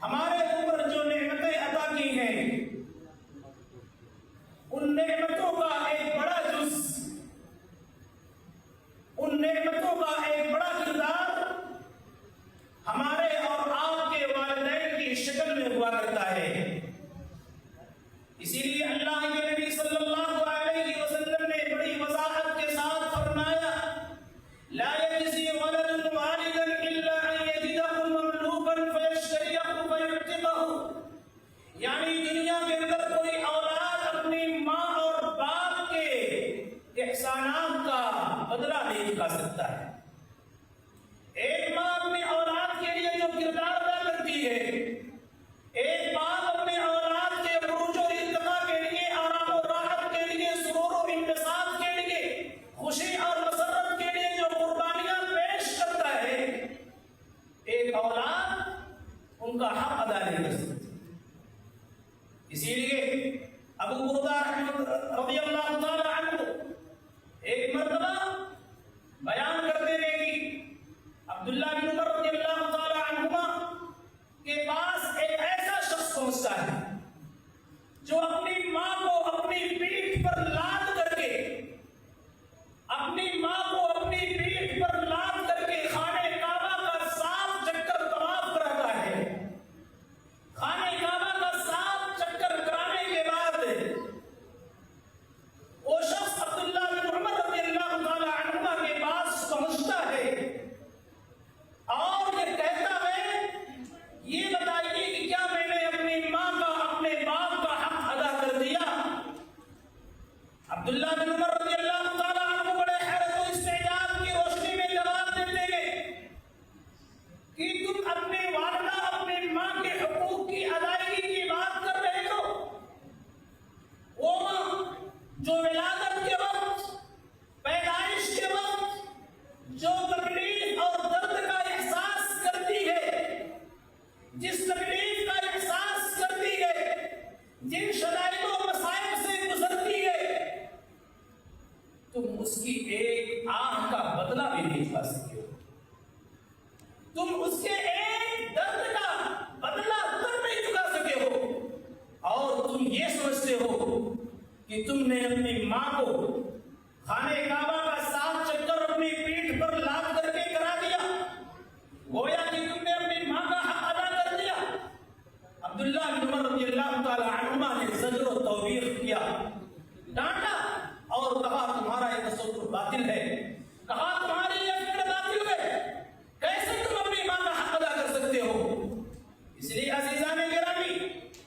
ہمارے اوپر جو نعمتیں عطا کی ہیں ان نعمتوں کا ایک بڑا جز، ان نعمتوں کا ایک بڑا کردار ہمارے اور آپ کے والدین کی شکل میں ہوا کرتا ہے۔ اسی لیے اللہ کے نبی صلی اللہ علیہ وسلم نے بڑی وضاحت کے ساتھ فرمایا لا يجزي ولد والدا الا ان يجده مملوكا فيشتريه فيعتقه، یعنی دنیا کے اندر کوئی اولاد اپنی ماں اور باپ کے احسانات کا بدلہ نہیں چکا سکتا ہے۔ ایک ماں اپنی اولاد کے لیے جو کردار ادا کرتی ہے، ایک باپ اپنے اولاد کے عروج و ارتقاء کے لیے، آرام و راحت کے لیے، سرور و انبساط کے لیے، خوشی اور مسرت کے لیے جو قربانیاں پیش کرتا ہے، ایک اولاد ان کا حق ادا نہیں کر سکتی۔ اسی لیے ابو بردہ رضی اللہ تعالی عنہ ایک مرتبہ بیان کرتے ہیں کہ عبداللہ بن عمر رضی اللہ تعالی عنہما کے پاس ایک ایسا شخص پہنچتا ہے جو اپنی ماں کو اپنی پیٹھ پر لاد کر کے، اپنی ماں کو اپنی پیٹھ پر لاد کر کے خانہ کعبہ کا 7 چکر طواف کراتا ہے۔ خانہ کعبہ کا 7 چکر کرانے کے بعد وہ شخص عبداللہ بن عمر رضی اللہ تعالی عنہما کے پاس پہنچتا ہے اور یہ کہتا ہے یہ بتائیے کہ کیا میں نے اپنی ماں کا، اپنے باپ کا حق ادا کر دیا؟ عبداللہ بن عمر رضی اللہ تعالیٰ عنہ بڑے حیرت و استعجاب کی روشنی میں جواب دیتے ہیں کہ تم اپنے والدہ، اپنے ماں کے حقوق کی ادائیگی کی بات کر رہے ہو؟ وہ ماں جو ولادت کے وقت، پیدائش کے وقت جو تکلیف اور درد کا احساس کرتی ہے، جس تکلیف کا احساس کرتی ہے، جن شدائد و مصائب سے گزرتی ہے، تم اس کی ایک آنکھ کا بدلہ بھی نہیں چکا سکتے ہو۔ تم اس کے ایک درد کا بدلہ تک نہیں چکا سکے ہو، اور تم یہ سمجھتے ہو کہ تم نے اپنی ماں کو خانہ کعبہ کا 7 چکر اپنی پیٹھ پر لاد کر کے کرا دیا، گویا کہ تم نے اپنی ماں کا حق ادا کر دیا۔ عبداللہ بن عمر رضی اللہ تعالی عنہما نے زجر و توبیخ کیا، ڈانٹا اور کہا تمہارا یہ تصور باطل ہے، کہا تمہاری یہ فکر باطل ہے، کیسے تم اپنی ماں کا حق ادا کر سکتے ہو؟ اس لیے عزیزان گرامی،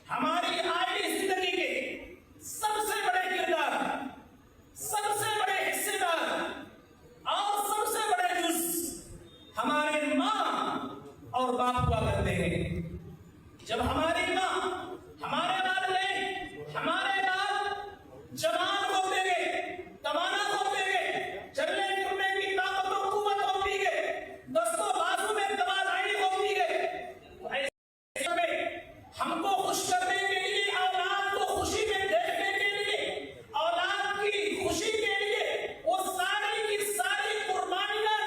ہماری آئلی زندگی کے سب سے بڑے کردار، سب سے بڑے حصے دار اور سب سے بڑے جز ہمارے ماں اور باپ ہوا کرتے ہیں۔ جب ہماری ماں، ہمارے والدین، ہمارے باپ جوان ہوتے گئے، توانا ہوتے گئے، چلنے پھرنے کی طاقت و قوت ہوتی گئے، دست و بازو میں توانائی ہوتی گئے، تو ایسے میں ہم کو خوش کرنے کے لیے، اولاد کو خوشی میں دیکھنے کے لیے، اولاد کی خوشی کے لیے وہ ساری کی ساری قربانیاں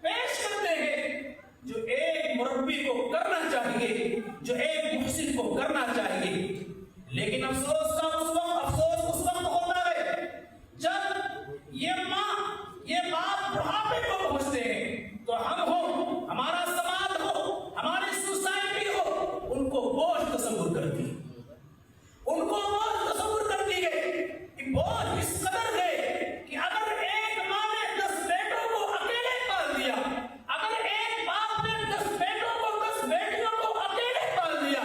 پیش کرتے ہیں جو ایک مربی کو کرنا چاہیے، جو ایک محسن کو کرنا چاہیے۔ لیکن افسوس اس وقت ہوتا ہے جب یہ ماں، یہ باپ بڑھاپے کو پہنچتے ہیں تو ہم ہو، ہمارا سماج ہو، ہماری سوسائٹی ہو، ان کو بوجھ تصور کرتی ہے، ان کو بوجھ تصور کرتی ہے کہ بوجھ اس قدر ہے کہ اگر ایک ماں نے 10 بیٹوں کو اکیلے پال دیا، اگر ایک باپ نے 10 بیٹوں کو، 10 بیٹیوں کو اکیلے پال دیا،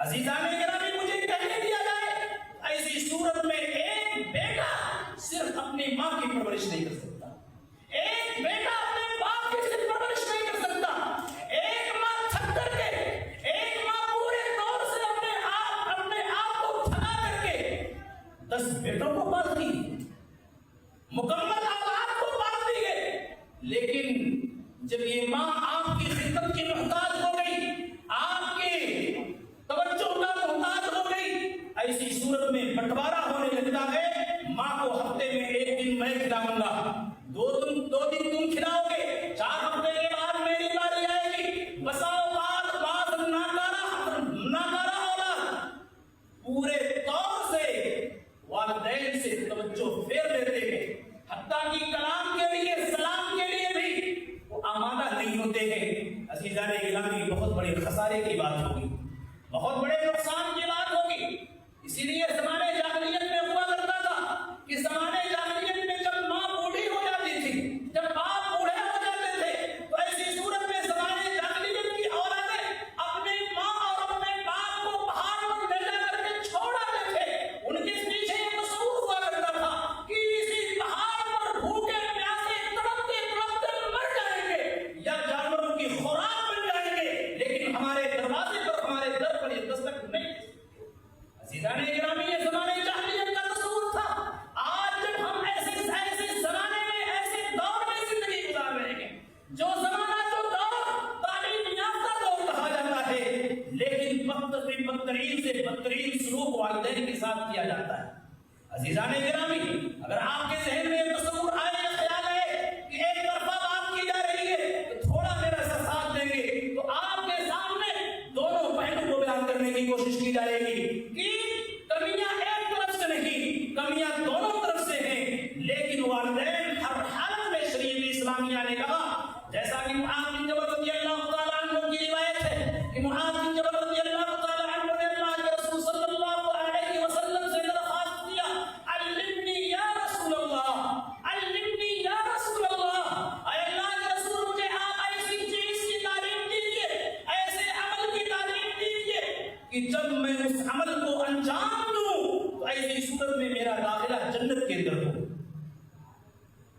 عزیزان گرامی مجھے کہنے دیا جائے عزیزان گرامی بہت بڑے خسارے کی بات ہوگی، بہت بڑے نقصان کی بات ہوگی۔ اسی لیے زمانے جاہلیت میں ہوا کرتا تھا کہ زمانے جاہلیت میں جب ماں بوڑھی ہو جاتی تھی، جب باپ بوڑھے ہو جاتے تھے، تو ایسی صورت میں زمانے جاہلیت کی عورتیں اپنے ماں اور اپنے باپ کو پہاڑ پر لے جا کر کے چھوڑ آتے تھے۔ ان کے پیچھے یہ تصور ہوا کرتا تھا کہ اسی پہاڑ پر بھوکے پیاسے تڑپتے تڑپتے مر جائیں گے یا جانوروں کی خوراک بن جائیں گے، لیکن ہمارے دروازے پر، ہمارے در پر یہ دستک نہیں۔ عزیزان گرامی یہ زمانے جاہلیت کا تصور تھا۔ آج جب ہم ایسے زمانے میں، ایسے دور میں زندگی گزار رہے ہیں، جو زمانہ، جو دور تعلیم یافتہ دور کہا جاتا ہے، لیکن بدترین سے بدترین سلوک والدین کے ساتھ کیا جاتا ہے۔ عزیزان گرامی اگر آپ کے ذہن میں تصور آئے یا خیال ہے کہ ایک طرفہ بات کی جا رہی ہے تو تھوڑا میرا ساتھ دیں گے، تو آپ کے سامنے دونوں پہلو کو بیان کرنے کی کوشش کی جائے گی کہ کمیاں ایک طرف سے نہیں، کمیاں دونوں طرف سے ہیں، لیکن والدین ہر حالت میں شریعت اسلامیہ نے کہا، جیسا کہ معاذ بن جبل رضی اللہ تعالیٰ عنہ کی روایت ہے کہ معاذ بن جبل رضی اللہ تعالیٰ عنہ نے اللہ کے رسول صلی اللہ علیہ وسلم سے درخواست کیا، علمنی یا رسول اللہ، علمنی یا رسول اللہ، اے اللہ کے رسول مجھے آپ ایسی چیز کی تعلیم دیجیے، ایسے عمل کی تعلیم دیجیے کہ جب میں اس عمل کو انجام دوں تو ایسی صورت میں میرا داخلہ جنت کے اندر ہو۔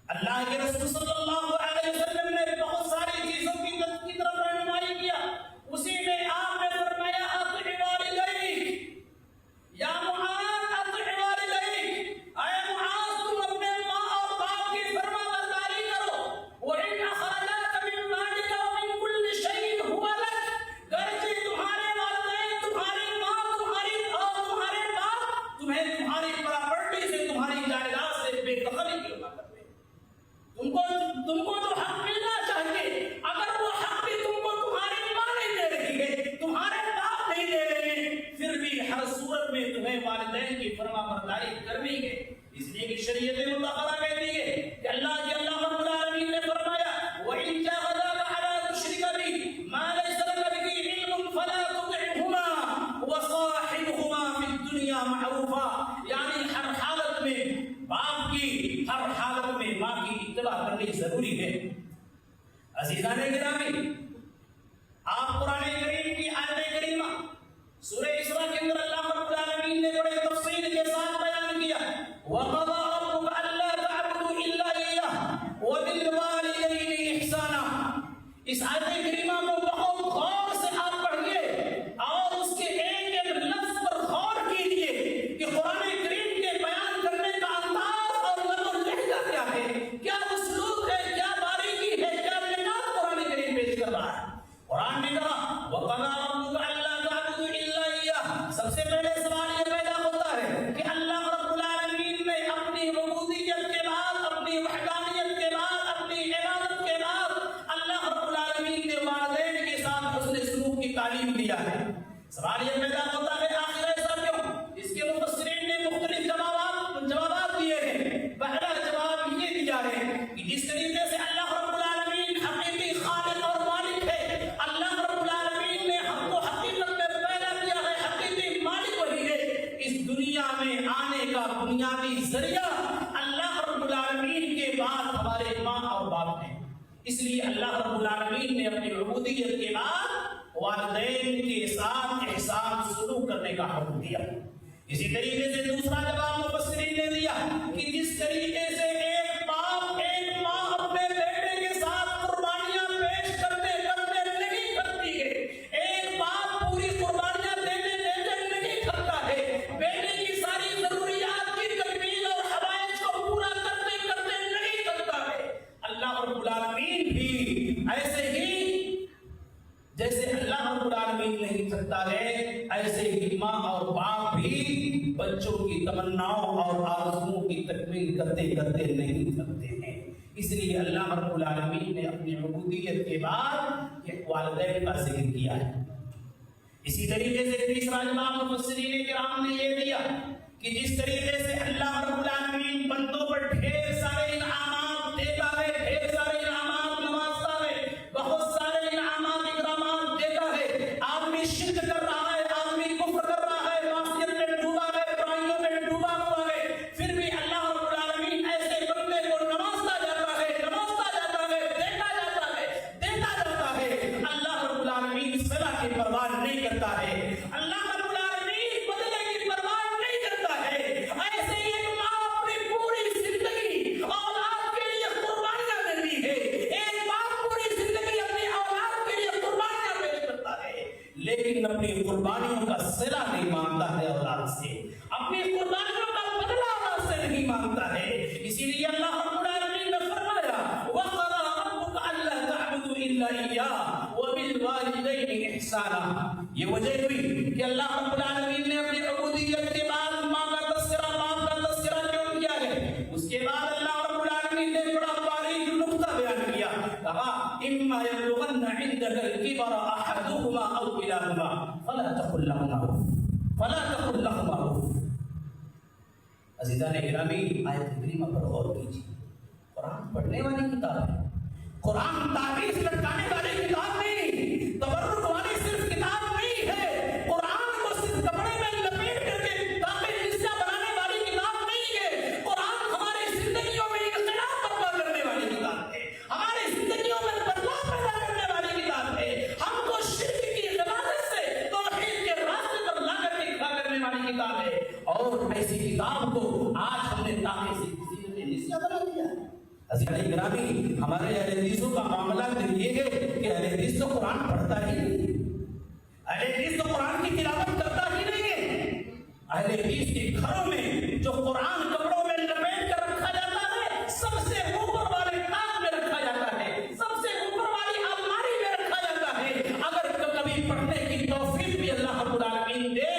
اللہ کے رسول صلی اللہ علیہ وسلم نے بہت ساری چیزوں کی طرف رہنمائی کیا، اسی میں آپ نے فرمایا اطع والدیک، یا معاذ اطع والدیک، اے معاذ تم اپنے ماں اور باپ کی فرما برداری کرو، وَإِنْ أَخْرَجَاكَ مِنْ مَالِكَ وَمِنْ كُلِّ شَيْءٍ هُوَ لَكَ، گرچہ تمہارے والدین، تمہاری ماں، تمہاری اور تمہارے باپ تمہیں تمہاری پراپرٹی سے، تمہاری جائیداد سے بے دخلی کیوں نہ کرتے، تم کو جو حق ملنا چاہیے، اگر وہ حق بھی تم کو تمہاری ماں نہیں دے رہی ہے، تمہارے باپ نہیں دے رہے ہیں، پھر بھی ہر صورت میں تمہیں والدین کی فرما برداری کرنی ہے۔ اس لیے کہ شریعت مطہرہ کہتی ہے کہ اللہ رب العالمین نے فرمایا وَإِن جَاهَدَاكَ عَلَىٰ تُشْرِكَ بِي مَا لَيْسَ لَكَ بِهِ عِلْمٌ فَلَا تُطِعْهُمَا وَصَاحِبْهُمَا فِي الدُّنْيَا مَعْرُوفًا، یعنی ہر حالت میں باپ کی، ہر حالت میں ماں کی اتباع کرنی ضروری ہے۔ عزیزان گرامی آپ قرآن کریم کی آیت کریمہ سورہ اسراء کے اندر اللہ رب العالمین نے بڑے تفصیل کے ساتھ بیان کیا، وَقَضَىٰ رَبُّكَ أَلَّا تَعْبُدُوا إِلَّا إِيَّاهُ وَبِالْوَالِدَيْنِ إِحْسَانًا۔ اس آیت کریمہ کو بہت غور سے آپ پڑھیے اور اس کے ایک ایک لفظ پر غور کیجیے کہ قرآن کریم کے بیان کرنے کا انداز اور لفظ و لہجہ کیا ہے، کیا اسلوب ہے، کیا باریکی ہے، کیا نکات قرآن کریم پیش کر رہا ہے۔ قرآن نے کہا وَقَضَىٰ رَبُّكَ أَلَّا تَعْبُدُوا إِلَّا إِيَّاهُ، سب سے پہلے سوال یہ پیدا ہوتا ہے کہ اللہ رب العالمین نے اپنی ربوبیت کے بعد، اپنی وحدانیت کے بعد، اپنی عبادت کے بعد اللہ رب العالمین نے والدین کے ساتھ حسن سلوک کی تعلیم دیا ہے۔ سوال یہ پیدا ہوتا ہے آخر ایسا کیوں؟ اس کے مفسرین نے مختلف جوابات دیے ہیں۔ پہلا جواب یہ دیا ہے کہ جس طریقے سے اللہ رب العالمین حقیقی خالق اور مالک ہے، اللہ رب العالمین نے ہم کو حقیقت میں پیدا کیا ہے، حقیقی مالک وہی ہے، اس دنیا میں آنے کا بنیادی ذریعہ اللہ رب العالمین کے بعد ہمارے ماں اور باپ ہیں۔ اس لیے اللہ رب العالمین نے اپنی عبودیت کے بعد والدین کے ساتھ احسان سلوک کرنے کا حکم دیا۔ اسی طریقے سے دوسرا جواب مفسرین نے دیا کہ جس طریقے سے ایک باپ، ایک ماں اپنے بیٹے کے ساتھ قربانیاں پیش کرتے کرتے نہیں کرتی ہے، ایک باپ پوری قربانیاں دیتے دیتے نہیں کرتا ہے، بیٹے کی ساری ضروریات کی تکمیل اور حوائج کو پورا کرتے کرتے نہیں کرتا ہے، اللہ رب العالمین بھی ایسے ہی جیسے اللہ رب العالمین نہیں تھکتا ہے، ایسے ہی ماں اور باپ بھی بچوں کی تمناؤں اور آرزوؤں کی تکمیل کرتے کرتے نہیں تھکتے ہیں۔ اس لیے اللہ رب العالمین نے اپنی عبودیت کے بعد ایک والدین کا ذکر کیا ہے۔ اسی طریقے سے تیسرا جواب مفسرین کرام نے یہ دیا کہ جس طریقے سے اللہ رب العالمین بندوں پر ڈھیر سارے انعامات دیتا ہے، ڈھیر سارے انعامات نوازتا ہے، بہت سارے انعامات اکرام لیکن اپنی قربانیوں کا صلہ نہیں مانگتا ہے اولاد سے، اپنی قربانیوں کا بدلہ اولاد سے نہیں مانگتا ہے۔ اسی لیے اللہ رب العالمین نے فرمایا وَقَضَىٰ رَبُّكَ أَلَّا تَعْبُدُوا إِلَّا إِيَّاهُ وَبِالْوَالِدَيْنِ إِحْسَانًا۔ یہ وجہ ہوئی کہ اللہ رب العالمین نے اپنی عبودیت کے بعد ماں کا تذکرہ، باپ کا تذکرہ کیوں کیا ہے؟ اس کے بعد اللہ رب العالمین نے بڑا باریک نقطہ بیان کیا، کہا اِمَّا يَبْلُغَنَّ عِندَكَ الْكِبَرَ أَحَدُهُمَا أَوْ كِلَاهُمَا فَلَا تَقُل لَّهُمَا أُفٍّ۔ عزیزان گرامی، آیت کریمہ پر غور کیجیے۔ قرآن پڑھنے والی کتاب ہے، قرآن تعویذ لٹکانے والی کتاب نہیں، تبرک والی صرف کتاب نہیں ہے، قرآن کو صرف کپڑے میں لپیٹ کر کے داخل حصہ بنانے والی کتاب نہیں ہے، قرآن ہماری زندگیوں میں انقلاب برپا کرنے والی کتاب ہے، ہماری زندگیوں میں بدلاؤ پیدا کرنے والی کتاب ہے، ہم کو شرک کی غلاظت سے توحید کے راستے پر لا کر کے کھڑا کرنے والی کتاب ہے۔ اور ایسی کتاب کو آج ہم نے تاکہ سے کسی نے نسیہ بنا دیا ہے۔ عزیزان گرامی، ہمارے اہل حدیثوں کا معاملہ تو یہ ہے کہ اہل حدیث تو قرآن پڑھتا ہی نہیں، اہل حدیث تو قرآن کی تلاوت کرتا ہی نہیں ہے۔ اہل حدیث کے گھروں میں جو قرآن کپڑوں میں لپیٹ کر رکھا جاتا ہے، سب سے اوپر والے طاق میں رکھا جاتا ہے، سب سے اوپر والی الماری میں رکھا جاتا ہے۔ اگر کبھی پڑھنے کی توفیق بھی اللہ رب العالمین دے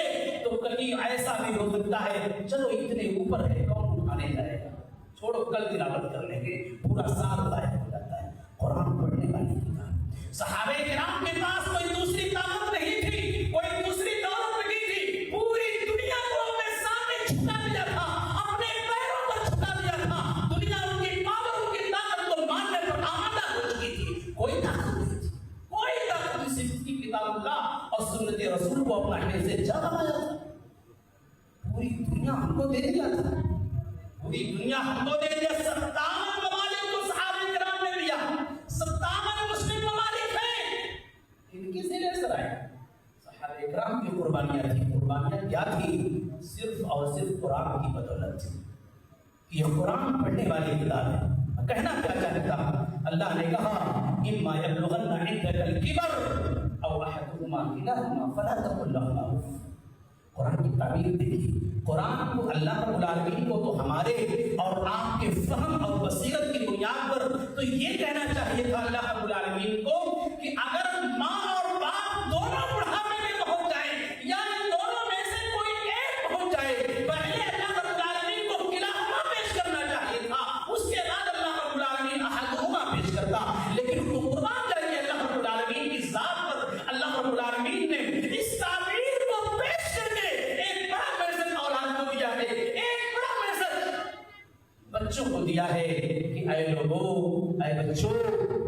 تو کبھی ایسا بھی ہو سکتا ہے چلو اتنے اوپر ہے کون اٹھانے جائے گا، چھوڑو کل تلاوت کر لیں گے، پورا سال ضائع ہو جاتا ہے۔ قرآن پڑھنے والی کتاب، صحابہ کرام کے پاس کوئی دوسری طاقت نہیں تھی، کوئی دوسری دولت نہیں تھی، پوری دنیا کو اپنے سامنے چھکا دیا تھا، اپنے پیروں پر چھکا دیا تھا، دنیا ان کی پاور، ان کی طاقت کو ماننے پر آمادہ ہو چکی تھی، کوئی طاقت نہیں تھی، کوئی طاقت نہیں، صرف اس کی کتاب اللہ اور سنت رسول کو اپنا حصے سے جا بنایا تھا۔ پوری دنیا ہم کو دے دیا تھا، پوری دنیا ہم کو دے دیا، 57 ممالک کو صحابہ کرام نے دیا، 57 مسلم ممالک ہیں، ان کی ذیل سر آئے صحابہ کرام کی قربانیاں تھی۔ قربانیاں کیا تھی؟ صرف اور صرف قرآن کی بدولت تھی۔ یہ قرآن پڑھنے والی کتاب ہے۔ کہنا کیا چاہتا؟ اللہ نے کہا اِمَّا يَبْلُغَنَّ عِندَكَ الْكِبَرَ أَوْ أَحَدُهُمَا كِلَاهُمَا فَلَا تَقُل لَّهُمَا أُفٍّ۔ قرآن کی تعبیر دیکھیے، قرآن کو اللہ رب العالمین کو تو ہمارے اور آپ کے فہم اور بصیرت کی بنیاد پر تو یہ کہنا چاہیے تھا اللہ رب العالمین کو کہ اگر ماں اور باپ دونوں بڑھاپے میں پہنچ جائیں یا ان دونوں میں سے کوئی ایک پہنچ جائے، پہلے اللہ رب العالمین کو کلاہما پیش کرنا چاہیے تھا، اس کے بعد اللہ رب العالمین احدہما پیش کرتا، لیکن قربان جائیے اللہ رب العالمین کی ذات پر اللہ رب العالمین نے اس تعبیر کو پیش کر کے ایک بڑا میسج اولاد کو دیا ہے، ایک بڑا میسج بچوں کو دیا ہے کہ اے لوگوں، اے بچوں،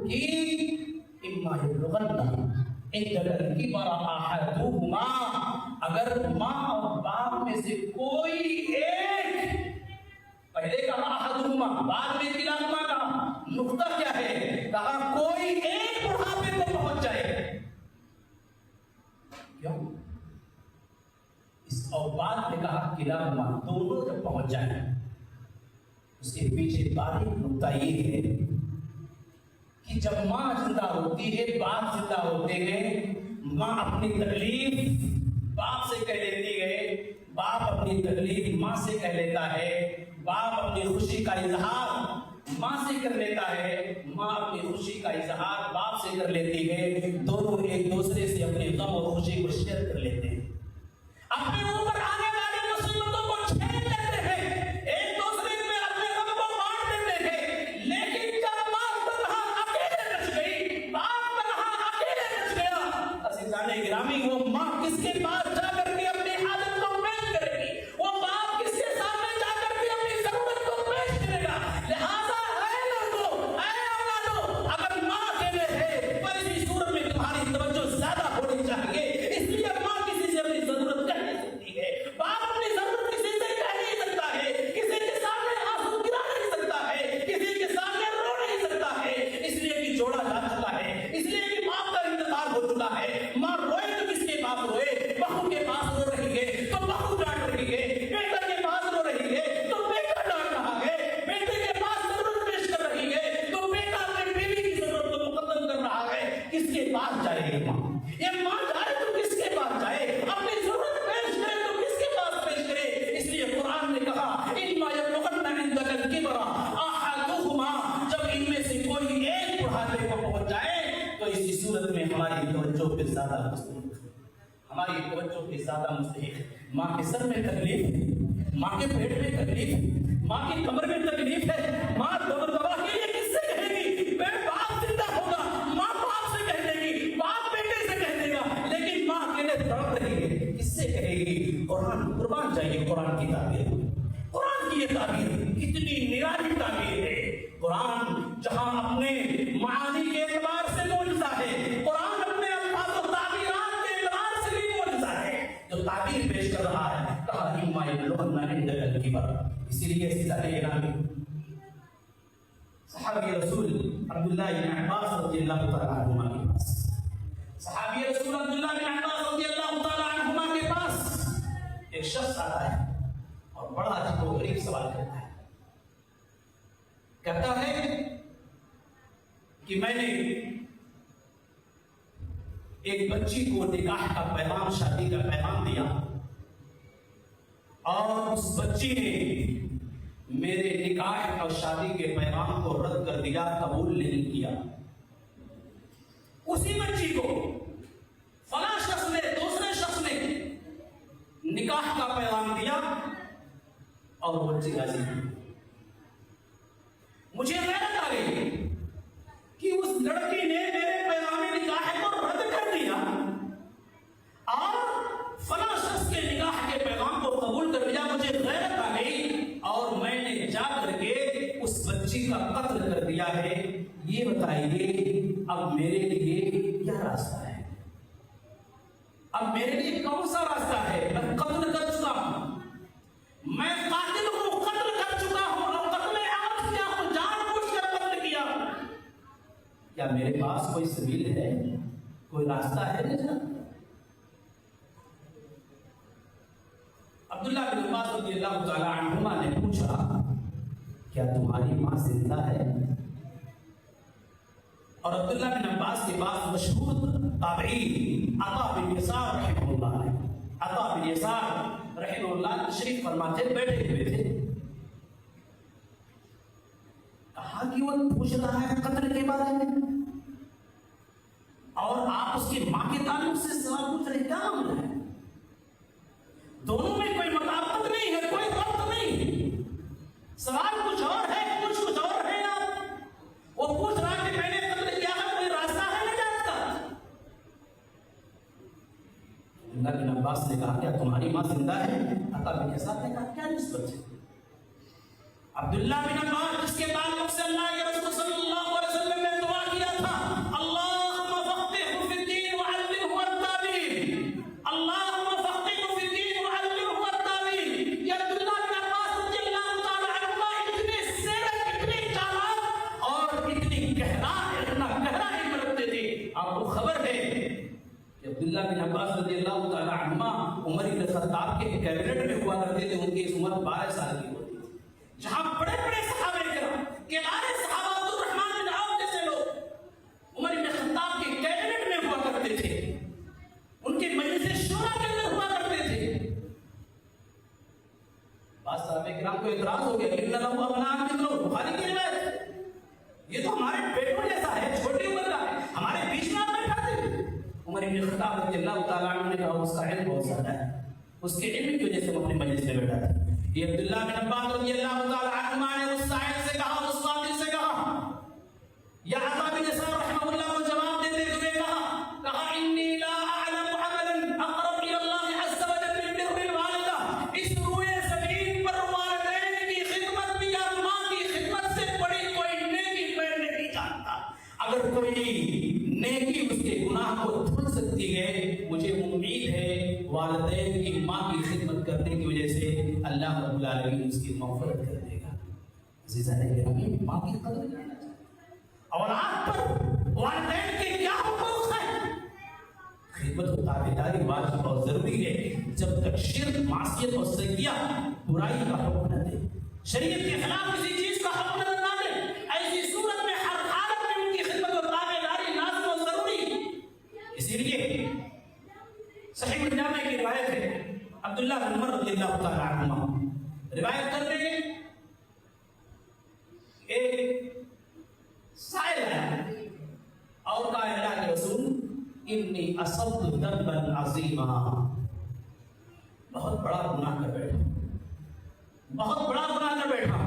کہ اِمَّا يَبْلُغَنَّ عِندَكَ الْكِبَرَ أَحَدُهُمَا، اگر ماں اور باپ میں سے کوئی ایک، پہلے کہا احدہما، بعد میں کلاہما کہا، نقطہ کیا ہے؟ کہا کوئی ایک بڑھاپے کو پہنچ جائے، کیوں؟ اس اور بعد میں کہا کلاہما، دونوں جب پہنچ جائیں، اس کے پیچھے باریک نقطہ یہ ہے کہ جب ماں زندہ ہوتی ہے، باپ زندہ ہوتے ہیں، ماں اپنی تکلیف باپ سے کہہ لیتی ہے، باپ اپنی تکلیف ماں سے کہہ لیتا ہے، باپ اپنی خوشی کا اظہار ماں سے کر لیتا ہے، ماں اپنی خوشی کا اظہار باپ سے کر لیتی ہے، دونوں ایک دوسرے سے اپنے غم اور خوشی کو شیئر کر لیتے ہیں، اپنے اوپر آنے والی مصیبتوں کو چھین لیتے ہیں، ایک دوسرے میں اپنے غم کو بانٹ دیتے ہیں، لیکن جب ماں تنہا اکیلے بچ گئی، باپ تنہا اکیلے بچ گیا، عزیزان گرامی، وہ ماں کس کے پاس جا کر کے اپنی حالت کو پیش کرے گی؟ وہ باپ کس کے سامنے جا کر کے اپنی ضرورت کو پیش کرے گا؟ لہذا اے لوگوں، اے اولادوں، اگر ماں اکیلے ہے تو اسی صورت میں تمہاری توجہ زیادہ ہونی چاہیے، اس لیے ماں کسی سے اپنی ضرورت کہہ نہیں سکتی ہے، باپ اپنی ضرورت کسی سے کہہ نہیں سکتا ہے، کسی کے سامنے آنسو گرا نہیں سکتا ہے، کسی کے سامنے رو نہیں سکتا ہے، اس لیے کہ جوڑا جا چکا ہے، اس لیے کہ باپ کا انتقال ہو چکا ہے، ماں روئے تو کس کے باپ روئے، بہو کے ہماری توجہ کی زیادہ مستحق ہے۔ ماں کے سر میں تکلیف ہے، ماں کے پیٹ میں تکلیف ہے، ماں کی کمر میں تکلیف ہے، ماں دبا کے لیے کس سے کہے گی؟ باپ زندہ ہوگا، ماں باپ سے کہہ دے گی، باپ بیٹے سے کہہ دے گا، لیکن ماں کے لیے تڑپ رہی ہے، کس سے کہے گی؟ قرآن قربان جائیے قرآن کی تعبیر، قرآن کی یہ تعبیر کتنی نرالی تعبیر ہے۔ قرآن جہاں اپنے معانی کے اعتبار سے معجزہ ہے، قرآن اپنے الفاظ و تعبیرات کے اعتبار سے بھی معجزہ ہے۔ جو تعبیر پیش کر رہا ہے کہا اما یبلغن عندک الکبر، اسی لیے سارے گرامی صحابی رسول عبداللہ بن عباس رضی اللہ تعالیٰ عنہما کے پاس، صحابی رسول عبداللہ بن عباس رضی اللہ تعالیٰ عنہما کے پاس ایک شخص آتا ہے اور بڑا عجیب و غریب سوال کرتا ہے، کہتا ہے کہ میں نے ایک بچی کو نکاح کا پیغام، شادی کا پیغام دیا اور اس بچی نے میرے نکاح اور شادی کے پیغام کو رد کر دیا، قبول نہیں کیا۔ اسی بچی کو فلاں شخص نے، دوسرے شخص نے نکاح کا پیغام دیا اور وہ بچی راضی نہیں۔ مجھے غیرت آ گئی کہ اس لڑکی نے میرے پیغام نکاح کو رد کر دیا اور فلاں شخص کے نکاح کے پیغام کو قبول کر لیا۔ مجھے غیرت آ گئی اور میں نے جا کر کے اس بچی کا قتل کر دیا ہے۔ یہ بتائیے اب میرے لیے کیا راستہ ہے؟ اب میرے لیے کون سا راستہ ہے؟ میں قتل کر چکا ہوں، میں قاتل ہوں، قتل کر چکا ہوں اور قتل عام کیا ہوں، جان بوجھ کر قتل کیا۔ کیا میرے پاس کوئی سبیل ہے، کوئی راستہ ہے نجات؟ عبداللہ بن عباس رضی اللہ تعالی عنہما نے پوچھا کیا تمہاری ماں زندہ ہے؟ اور عبداللہ بن عباس کے پاس مشہور تابعی عطا بن یسار رحمہ اللہ ہے۔ عطا بن یسار رحمہ اللہ تشریف فرماتے بیٹھے ہوئے تھے، کہا کہ وہ پوچھ رہا ہے قتل کے بارے میں اور آپ اس کی ماں کے تعلق سے سوال پوچھ رہے، کیا معاملہ ہے؟ دونوں میں کوئی مطابقت نہیں ہے، کوئی ربط نہیں ہے، سوال کچھ اور ہے، کچھ اور ہے۔ آپ وہ پوچھ رہا کہ میں نے قتل کیا ہے، کوئی راستہ ہے نجات کا؟ عبداللہ بن عباس نے کہا کیا تمہاری ماں زندہ ہے؟ عطا بن یسار نے کہا کیا نسبت ہے؟ عبداللہ بن عباس جس کے تعلق سے اللہ کے رسول صلی اللہ علیہ وسلم نے دعا کیا تھا اللہم فقہہ فی الدین وعلمہ التاویل، اللہم فقہہ فی الدین وعلمہ التاویل۔ یہ عبداللہ بن عباس رضی اللہ تعالی عنہما اتنے سیرت، اتنے چالاک اور اتنی گہرا علم رکھتے تھے۔ آپ کو خبر ہے کہ عبداللہ بن عباس رضی اللہ تعالی عنہما عمر بن خطاب کے کیبنٹ میں ہوا کرتے تھے، ان کی عمر 12 سال کی ہوتی تھی۔ جہاں بڑے بڑے صحابہ کرام، کبار صحابہ عبد الرحمن بن عوف جیسے لوگ عمر بن خطاب کے کیبنٹ میں ہوا کرتے تھے، ان کے مجلس شورا کے اندر ہوا کرتے تھے۔ بعض صحابہ کرام کو اعتراض ہو گیا کہ ان لہو ابناء مثلہ، بخاری کی روایت، یہ تو ہمارے بیٹوں جیسا ہے، چھوٹی عمر کا ہے، ہمارے بیچ میں آپ بیٹھاتے تھے۔ عمر بن خطاب رضی اللہ تعالیٰ عنہ نے کہا اس کا علم بہت زیادہ ہے، اس کے علم کی وجہ سے وہ اپنے مجلس میں بیٹھا تھا۔ یہ عبداللہ بن عباس رضی اللہ تعالیٰ عنہما نے اس سائل سے کہا، اس قاتل سے کہا، یا عطا بن یسار رحمہ اللہ کو جواب دیتے ہوئے کہا انی لا اعلم عملا اقرب الى اللہ عز وجل من بر الوالدہ۔ اس روئے زمین پر والدین کی خدمت یا ماں کی خدمت سے بڑی کوئی نیکی میں نہیں جانتا۔ اگر کوئی نیکی اس کے گناہ کو دھل سکتی ہے، مجھے امید ہے والدین کی ماں کی خدمت کرنے کی وجہ سے اللہ رب العالمین اس کی مغفرت کر دے گا۔ عزیزان گرامی، ماں کی قدر کرنا چاہیے۔ اولاد پر والدین کے کیا حقوق ہیں؟ خدمت و تابعداری واجب اور ضروری ہے جب تک شرک، معصیت اور سیئہ برائی کا حکم نہ دے، شریعت کے خلاف کسی چیز کا حکم نہ دے، ایسی صورت میں ہر حالت میں ان کی خدمت و تابعداری لازم اور ضروری ہے۔ اسی لیے صحیح الجامع کی روایت ہے، عبداللہ بن عمر رضی اللہ تعالیٰ عنہما روایت کر رہے ہیں، ایک سائل ہے اور کہا اللہ کے رسول انی اصبت ذنبا عظیما، بہت بڑا گناہ کر بیٹھا، بہت بڑا گناہ کر بیٹھا،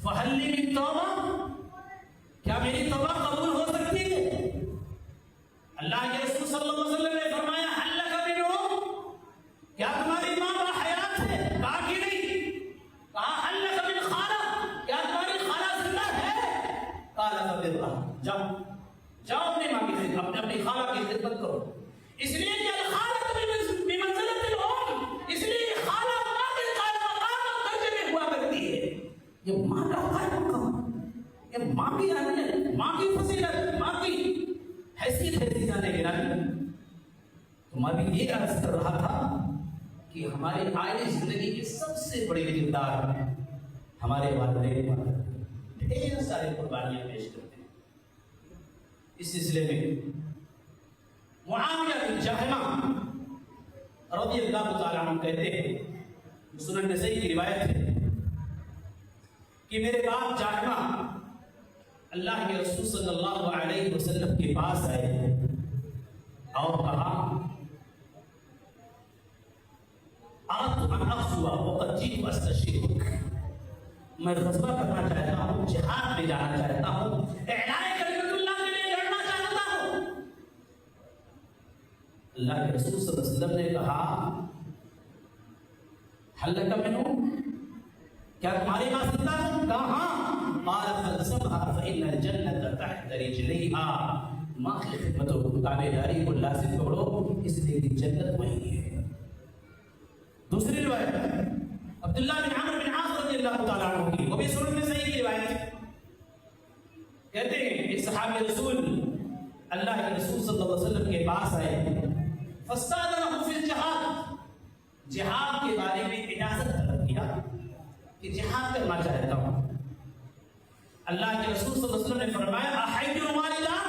فہل لی من توبہ، کیا میری توبہ قبول ہو سکتی ہے؟ اللہ کے رسول صلی اللہ علیہ وسلم نے فرمایا حل لک منہ، کیا تمہاری ماں باحیات ہے؟ کہا کہ نہیں۔ کہا حل لک من خالہ، کیا تمہاری خالہ زندہ ہے؟ قال فبرھا، جاؤ جاؤ اپنی ماں کی خدمت، اپنی خالہ کی خدمت کرو، اس لیے کہ الخالہ بمنزلۃ الام، اس لیے کہ خالہ ماں کے قائم مقام اور درجے میں ہوا کرتی ہے۔ یہ ماں کا قائم مقام، یہ ماں کی اہمیت، ماں کی فضیلت، ماں کی حیثیت ہے۔ جانے کے نام تو میں بھی یہ عرض کر رہا تھا کہ ہمارے آئے زندگی کے سب سے بڑے کردار ہمارے والدین ڈھیر سارے قربانیاں پیش کرتے ہیں۔ اس سلسلے میں معاویہ بن جہمہ رضی اللہ تعالیٰ عنہ کہتے ہیں، سنن نسائی کی روایت ہے کہ میرے باپ جہمہ اللہ کے رسول صلی اللہ علیہ وسلم کے پاس آئے اور کہا اردت ان اغزو وقد جئت استشیرک، میں غزوہ کرنا چاہتا ہوں، جہاد میں جانا چاہتا ہوں، اعلاء کلمت اللہ کے لیے لڑنا چاہتا ہوں۔ اللہ کے رسول صلی اللہ علیہ وسلم نے کہا حل لک منہ، کیا تمہاری ماں زندہ ہے؟ کہا ہاں۔ قال فالزمها فإن الجنة تحت رجليها، ماں کی خدمت و تابعداری کو لازم پکڑو، اس لیے کہ جنت وہی ہے۔ دوسری روایت عبداللہ بن عمرو بن عاص رضی اللہ تعالیٰ عنہ کی، وہ بھی سنن میں صحیح کی روایت، کہتے ہیں ایک صحابی رسول اللہ کے رسول صلی اللہ علیہ وسلم کے پاس آئے، فاستأذنه فی الجہاد، جہاد کے بارے میں اجازت طلب کیا کہ جہاد کرنا چاہتا ہوں۔ اللہ کے رسول صلی اللہ علیہ وسلم نے فرمایا احی والداک،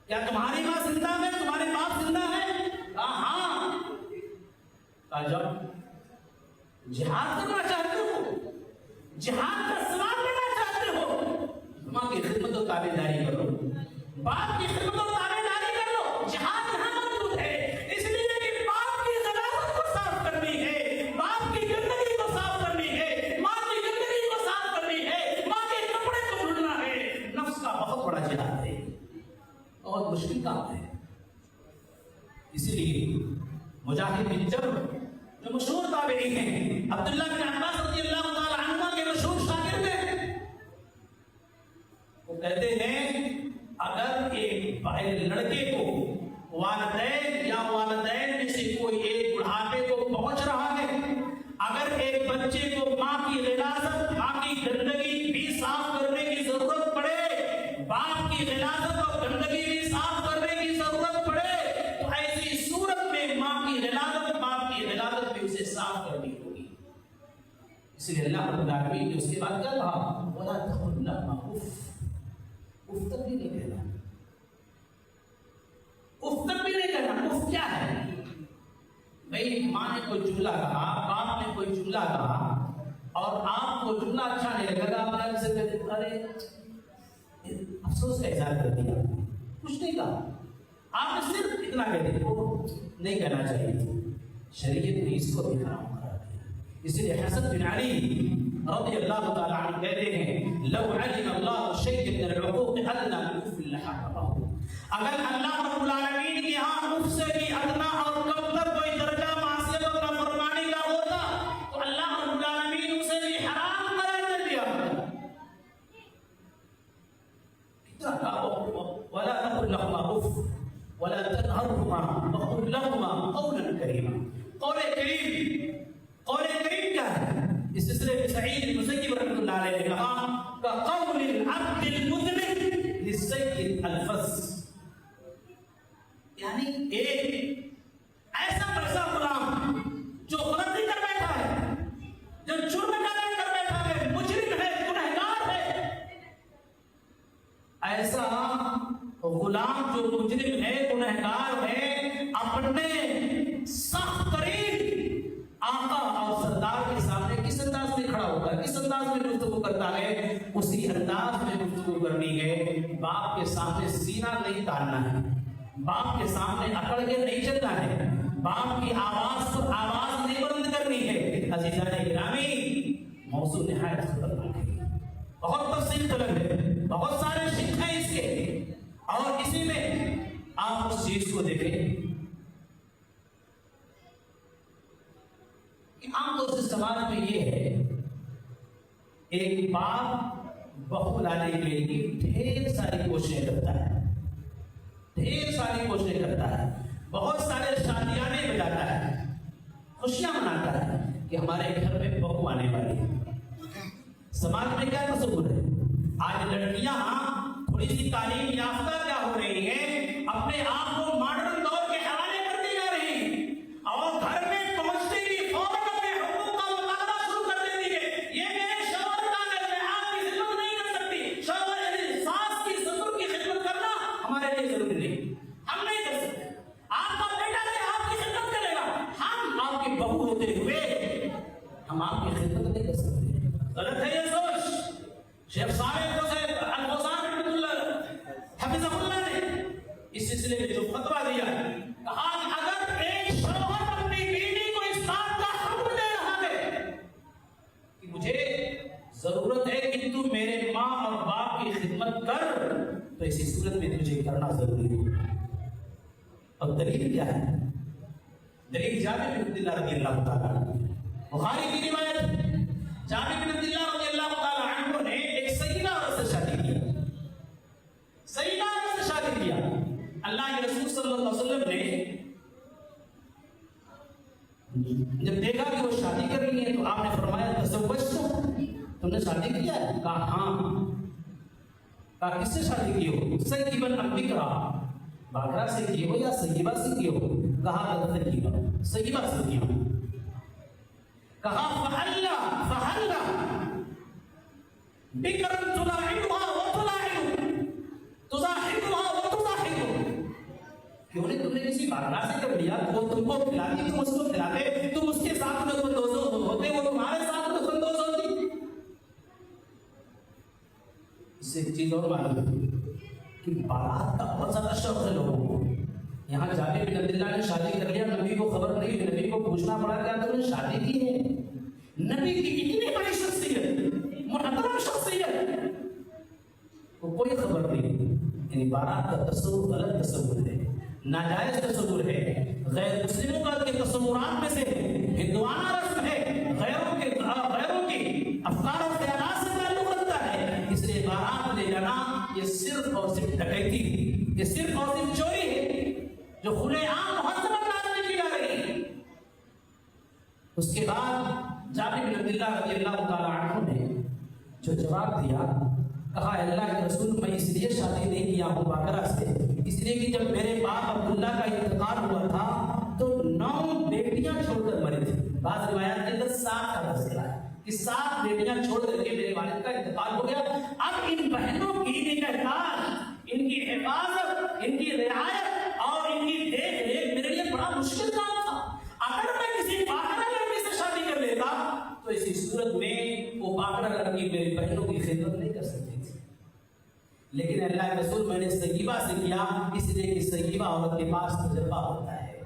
کیا تمہاری ماں زندہ ہے، تمہارے باپ زندہ ہے؟ کہا ہاں۔ کہا جب جہاد کرنا چاہتے ہو، جہاد کا ثواب لینا چاہتے ہو، ماں کی خدمت و تابعداری کرو، باپ کی خدمت و تابعداری کرو، جہاد یہاں موجود ہے، اس لیے کہ باپ کی غلاظت کو صاف کرنی ہے، باپ کی گندگی کو صاف کرنی ہے، ماں کی گندگی کو صاف کرنی ہے، ماں کے کپڑے کو دھلنا ہے۔ نفس کا بہت بڑا جہاد ہے، بہت مشکل کام ہے۔ اسی لیے مجاہد بن جبر جو مشہور تابعی ہیں، عبداللہ بن عباس رضی اللہ تعالی عنہ کے مشہور شاگرد ہیں، وہ کہتے ہیں اگر ایک لڑکے کو والدین یا والدین میں سے کوئی ایک بڑھاپے کو پہنچ رہا ہے، اگر ایک بچے کو ماں کی غلاظت، ماں کی گندگی بھی صاف کرنے کی ضرورت پڑے، باپ کی غلاظت اور گندگی بھی صاف کرنے کی ضرورت پڑے، تو ایسی صورت میں ماں کی غلاظت، باپ کی غلاظت بھی اسے صاف کرنی ہوگی۔ اس لیے اللہ رب العالمین نے اس کے بعد کیا کہا وَلَا تَقُلْ لَهُمَا اُفٍّ، اف تک بھی نہیں کہنا، اف تک بھی نہیں کہنا۔ اف کیا ہے؟ بھئی ماں نے کوئی جملہ کہا، باپ نے کوئی جملہ کہا اور آپ کو جملہ اچھا نہیں لگا، آپ نے سے کہتے ارے افسوس کا اظہار کر دیا، کچھ نہیں کہا، آپ نے صرف اتنا کہہ دیا، وہ نہیں کہنا چاہیے تھا۔ شریعت نے اس کو بھی حرام کرا دیا۔ اس لیے حسن بن علی رضی اللہ تعالیٰ عنہ کہتے ہیں لو علم اللہ شیئا من العقوق ادنى من اف لحرمه، اگر اللہ رب العالمین کے ہاں اف سے بھی ادنا اور کم تر کوئی درجہ معصیت اور نافرمانی کا ہوتا تو اللہ رب العالمین اسے بھی حرام قرار دے دیا۔ ولا تقل لهما اف ولا تنهرهما وقل لهما قولا كريما۔ قول کریم کیا ہے؟ اس سلسلے میں سعید المسیب رحمۃ اللہ علیہ نے کہا کقول العبد المذنب للسید الفظ، یعنی ایک ایسا غلام جو غلطی کر بیٹھا ہے، جو جرم کر بیٹھا ہے، مجرم ہے، گنہگار ہے، ایسا غلام جو مجرم ہے، گنہگار ہے، اپنے سخت ترین آقا اور سردار کے سامنے کس انداز میں کھڑا ہوگا، کس انداز میں گفتگو کرتا ہے، اسی انداز میں گفتگو کرنی ہے۔ باپ کے سامنے سینہ نہیں تاننا ہے، باپ کے سامنے اکڑ کے نہیں چلنا ہے، باپ کی آواز پر آواز نہیں بلند کرنی ہے۔ عزیزان گرامی، موضوع نہایت خطرناک ہے، بہت تفصیل طلب ہے، بہت سارے شق ہیں اس کے، اور اسی میں آپ اس چیز کو دیکھیں کہ عام طور سے سماج میں یہ ہے، ایک باپ بہو لانے کے لیے ڈھیر ساری کوششیں کرتا ہے، ڈھیر ساری کوششیں کرتا ہے، بہت سارے شادیانے بجاتا ہے، خوشیاں مناتا ہے کہ ہمارے گھر میں بہو آنے والی ہے۔ سماج میں کیا تصور ہے؟ آج لڑکیاں تھوڑی سی تعلیم یافتہ کیا ہو رہی ہیں، اپنے آپ کو ماڈرن دور کے حوالے کرتی جا رہی ہیں، اور گھر میں پہنچتے ہی فوراً اپنے حقوق کا مطالبہ شروع کر دیتی ہے۔ یہ میرے شوہر کا ہے، میں آپ کی خدمت نہیں کر سکتی۔ شوہر یعنی ساس کی سسر کی خدمت کرنا ہمارے لیے ضروری نہیں، ہم نہیں کر سکتے۔ آپ کا بیٹا ہے، آپ کی خدمت کرے گا، ہم آپ کی بہو ہوتے ہوئے ہم آپ کی خدمت نہیں کر سکتے۔ غلط ہے یہ سوچ۔ شیخ صالح الفوزان رحمۃ اللہ حفظہ اللہ نے اس سلسلے میں جو فتویٰ دیا، کہا کہ اگر ایک شوہر اپنی بیوی کو اس بات کا حکم دے رہا ہے کہ مجھے ضرورت ہے کہ تو میرے ماں اور باپ کی خدمت کر، تو اسی صورت میں تجھے کرنا ضروری ہے۔ اور دلیل کیا ہے؟ دلیل جابر بن عبداللہ رضی اللہ تعالیٰ عنہ، بخاری کی روایت، جابر بن عبداللہ رضی اللہ تعالیٰ عنہ نے ایک سیدہ عورت سے شادی کیا، سیدہ عورت سے شادی کیا۔ اللہ کے رسول صلی اللہ علیہ وسلم نے جب دیکھا کہ وہ شادی کر رہی ہے تو آپ نے فرمایا تزوجت، تم نے شادی کیا ہے؟ کہا ہاں۔ کہا کس سے شادی کی ہو؟ سیبا ام بکرا، باکرا سے کی ہو یا سیبہ سے کی ہو؟ کہا سیبہ سے کی ہو۔ کہا فحلا بکرا تلاعنها وتلاعن تزاحمها وتزاحم، کیوں نہیں تم نے کسی باکرا سے کر لیا؟ وہ تم کو کھلاتی، تم اس کو کھلاتے، تم اس کے ساتھ میں بندوز ہوتے، وہ تمہارے ساتھ میں بندوز ہوتی۔ اس سے ایک چیز اور معلوم ہے کہ بارات کا بہت زیادہ شوق ہے لوگوں کو۔ یہاں جابر بن عبداللہ نے شادی کر لیا، نبی کو خبر نہیں، نبی کو پوچھنا پڑا کیا تم نے شادی کی ہے؟ نبی کی اتنی بڑی شخصیت، محترم شخصیت، کو کوئی خبر نہیں۔ یعنی بارات کا تصور غلط تصور ہے، ناجائز تصور ہے، غیر مسلموں کا کے تصورات میں سے ہندوانہ رسم ہے، غیروں کی افکار و خیالات سے تعلق رکھتا ہے۔ اس لیے بارات لے جانا یہ صرف اور صرف ڈکیتی، یہ صرف اور صرف چوری ہے جو کھلے عام مہذب انداز میں کی جا رہی ہے۔ اس کے بعد جابر بن عبداللہ رضی اللہ تعالیٰ عنہ نے جو جواب دیا، کہا اللہ کے رسول میں اس لیے شادی نہیں کیا ہوں باکرا سے، اس لیے کہ جب میرے باپ عبداللہ کا انتقال ہوا تھا تو 9 بیٹیاں چھوڑ کر مرے تھے۔ بعض روایات کے اندر 7 کا تذکرہ ہے کہ 7 بیٹیاں چھوڑ کر کے میرے والد کا انتقال ہو گیا۔ اب ان بہنوں کی نگہداشت، ان کی حفاظت، ان کی رعایت اور ان کی دیکھ ریکھ میرے لیے بڑا مشکل کام تھا۔ اگر میں کسی باکرا لڑکی سے شادی کر لیتا تو اسی صورت میں وہ باکرا لڑکی میری بہنوں کی خدمت نہیں کر سکتی تھی، لیکن اللہ کے رسول میں نے سیبہ سے کیا، اس لیے کہ سیبہ عورت کے پاس تجربہ ہوتا ہے،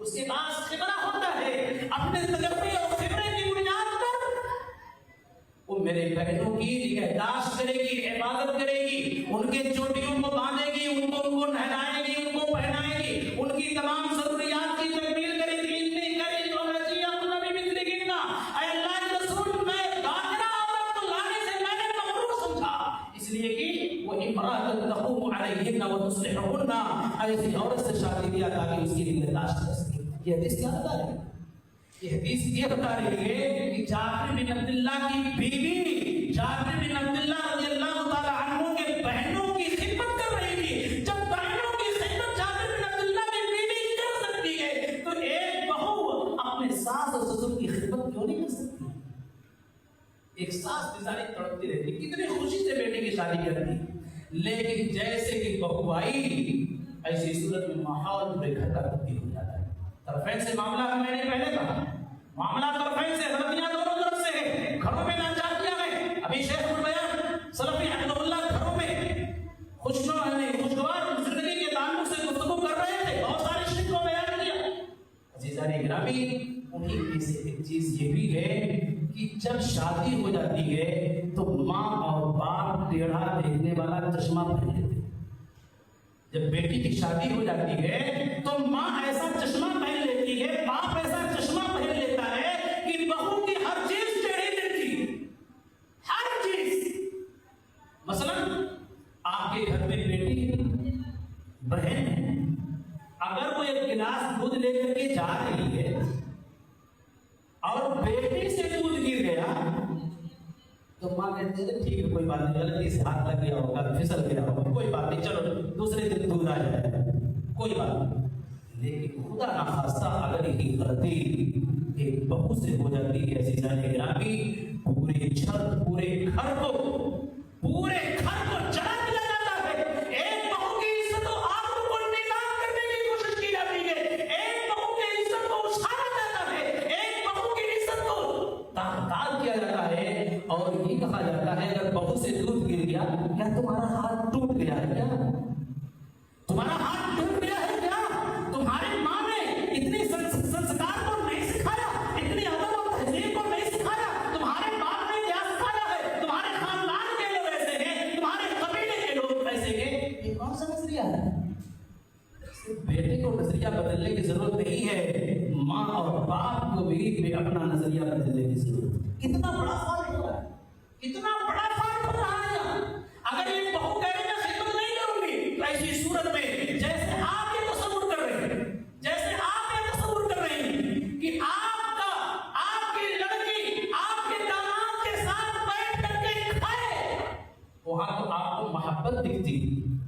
اس کے پاس خبرہ ہوتا ہے، اپنے تجربے اور خبرے کی بنیاد پر وہ میرے بہنوں کی نگہداشت کرے گی، حفاظت کرے گی، ان کے چوٹیوں کو باندھے گی، ان کو نہلائے گی، ان کو پہنائے گی، ان کی تمام ضروریات کی تکمیل کرے گی۔ اے اللہ کے رسول، میں باکرا عورت کو لانے سے میں نے مغرور سمجھا، اس لیے کہ وہ امرأۃ تقوم علیہن وتصلحہن، ایسی عورت سے شادی کیا تاکہ اس کی نگہداشت کر سکے۔ یہ حدیث کیا بتا رہی ہے؟ یہ حدیث یہ بتا رہی ہے کہ جابر بن عبداللہ کی بیوی جابر بن عبداللہ رضی اللہ تعالیٰ عنہ کے بہنوں کی خدمت کر رہی تھی۔ جب بہنوں کی خدمت جابر بن عبداللہ کی بیوی کر سکتی ہے تو ایک بہو اپنے ساس اور سسر کی خدمت کیوں نہیں کر سکتی؟ ایک ساس بیچاری تڑپتی رہتی، کتنی خوشی سے بیٹے کی شادی کرتی، لیکن جیسے کہ بہو آئی ایسی صورت میں ماحول پورے گھر کا تبدیل ہو جاتا ہے۔ طرفین سے معاملہ میں نے پہلے کہا، معاملہ طرفین سے، غلطیاں دونوں طرف سے ہے، گھروں میں ناجائزیاں ہیں۔ ابھی شیخ البیان سلفی حفظہ اللہ گھروں میں خوشگوار زندگی کے تعلق سے گفتگو کر عزیزان گرامی انہیں میں سے ایک چیز یہ بھی ہے کہ جب شادی ہو جاتی ہے تو ماں اور باپ ٹیڑھا دیکھنے والا چشمہ پہن لیتے ہیں. جب بیٹی کی شادی ہو جاتی ہے تو ماں ایسا چشمہ پہن لیتی ہے, باپ ایسا چشمہ پہن لیتا ہے کہ بہو کی ہر چیز ٹیڑھی دکھتی ہے, ہر چیز. مثلا آپ کے گھر میں بیٹی بہن ہے, اگر وہ ایک گلاس دودھ لے کر کے جا رہی ہے اور بیٹی سے دودھ گر گیا تو ماں کہتے ہیں ٹھیک ہے کوئی بات نہیں, غلطی سے ہاتھ لگ گیا ہوگا, پھسل گیا ہوگا, کوئی بات نہیں, چلو دوسرے دن دودھ آ جائے گا, کوئی بات نہیں. لیکن خدا نخواستہ اگر یہ غلطی ایک بہو سے ہو جاتی ہے عزیزان گرامی, پورے گھر کو جلا دیا جاتا ہے. ایک بہو کی عزت و آبرو کو نیلام کرنے کی کوشش کی جاتی ہے, ایک بہو کی عزت کو اچھالا جاتا ہے, ایک بہو کی عزت کو تاکال کیا جاتا ہے. اور یہ کہا جاتا ہے اگر بہو سے دودھ گر گیا, کیا تمہارا ہاتھ ٹوٹ گیا ہے کیا, تمہارا ہاتھ ٹوٹ گیا ہے کیا, تمہاری ماں نے اتنی سنسکار کو نہیں سکھایا, اتنی ادب اور تہذیب کو نہیں سکھایا, تمہارے باپ نے کیا سکھایا ہے, تمہارے خاندان کے لوگ ایسے ہیں, تمہارے قبیلے کے لوگ ایسے ہیں. یہ کون سا نظریہ ہے؟ بیٹے کو نظریہ بدلنے کی ضرورت نہیں ہے, ماں اور باپ کو بھی اپنا نظریہ بدلنے کی ضرورت ہے. کتنا بڑا فرق ہو رہا ہے, کتنا بڑا فرق ہو رہا ہے. اگر یہ بہو کہہ رہے میں خدمت نہیں کروں گی تو ایسی صورت میں جیسے آپ یہ تصور کر رہے ہیں, جیسے آپ یہ تصور کر رہے ہیں کہ آپ کی لڑکی آپ کے داماد کے ساتھ بیٹھ کر کے کھائے, وہاں تو آپ کو محبت دکھتی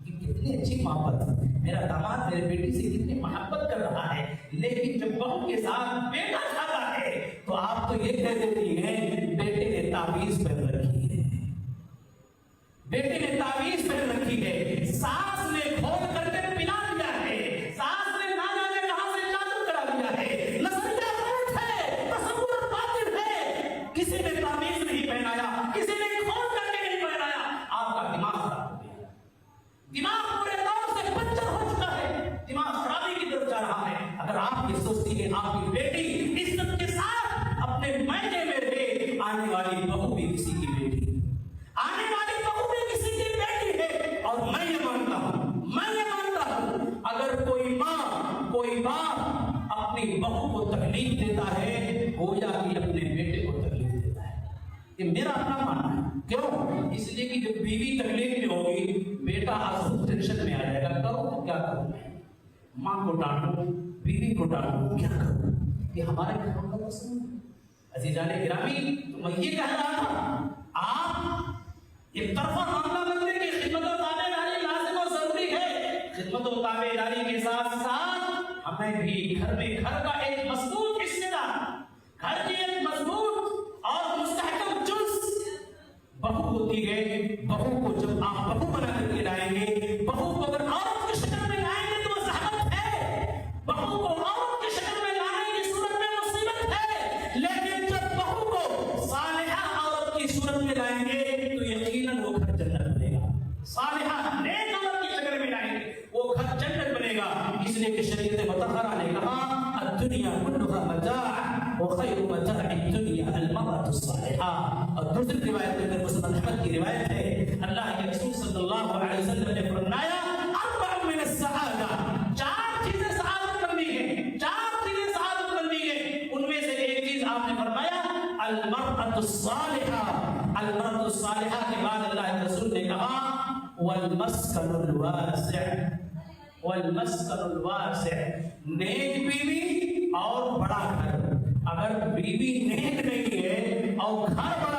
کہ کتنی اچھی محبت, میرا داماد میرے بیٹی سے کتنی محبت کر رہا ہے. لیکن جب بہو کے ساتھ بیٹا کھاتا ہے تو آپ تو یہ کہہ دیتی ہیں بیٹے نے تعویذ پہن رکھی ہے, بیٹے نے تعویذ پہن رکھی ہے, ساس نے کھول کر کے پلا دیا ہے, ساس نے نہ جانے کہاں سے جادو کرا دیا ہے. نظریہ غلط ہے, تصور باطل ہے, کسی نے تعویذ نہیں پہنایا, کسی نے کھول کر کے نہیں پہنایا. آپ کا دماغ خراب ہو گیا, دماغ پورے طور سے پنچر ہو چکا ہے, دماغ خرابی کی طرف جا رہا ہے. اگر آپ یہ سوچتی ہے آپ کی بیٹی عزت کے ساتھ اپنے میدے میں رہے, آنے والی بہو بھی کسی کی بیٹی, آنے والی بہو بھی کسی کی بیٹی ہے. اور میں یہ مانتا ہوں اگر کوئی ماں کوئی باپ اپنی بہو کو تکلیف دیتا ہے گویا کہ اپنے بیٹے کو تکلیف دیتا ہے. یہ میرا اپنا ماننا ہے. کیوں؟ اس لیے کہ جب بیوی تکلیف میں ہوگی بیٹا خود ٹینشن میں آ جائے گا, کرو کیا کروں, ماں کو ڈانٹوں, بیوی کو ڈانٹوں, کیا کروں, یہ ہمارے گھروں کا مسئلہ ہے. عزیزان گرامی, تو میں یہ کہہ رہا تھا آپ ایک طرفہ معاملہ بننے کی خدمت و تابعداری لازم و ضروری ہے, خدمت و تابعداری کے ساتھ ساتھ ہمیں بھی گھر کا ایک مضبوط حصے دار, گھر کی ایک مضبوط اور مستحکم جز بہو ہوتی ہے. بہو کو جب آپ بہو بنا کر کے لائیں گے, بہو کو اگر عورت کی شکل میں لائیں گے تو وہ زحمت ہے, بہو کو عورت کی شکل میں لانے کی صورت میں مصیبت ہے. لیکن جب بہو کو صالحہ عورت کی صورت میں لائیں گے تو یقیناً وہ گھر جنت بنے گا. صالحہ نیک عورت کی شکل میں لائیں گے وہ گھر جنت بنے گا. اس لیے کہ شریعت مطہرہ نے کہا الدنیا کلها متاع وخیر متاع الدنیا المرأة الصالحہ. اور دوسری روایت میں مسلم احمد کی روایت ہے, اللہ کے رسول صلی اللہ علیہ وسلم نے فرمایا اربع من السعادہ, چار چیزیں سعادت مندی ہیں, چار چیزیں سعادت مندی ہیں. ان میں سے ایک چیز آپ نے فرمایا المرأة الصالحہ. المرأة الصالحہ کے بعد اللہ کے رسول نے کہا والمسکن الواسع, والمسکن الواسع, نیک بیوی اور بڑا گھر. اگر بیوی نیک نہیں ہے اور گھر بڑا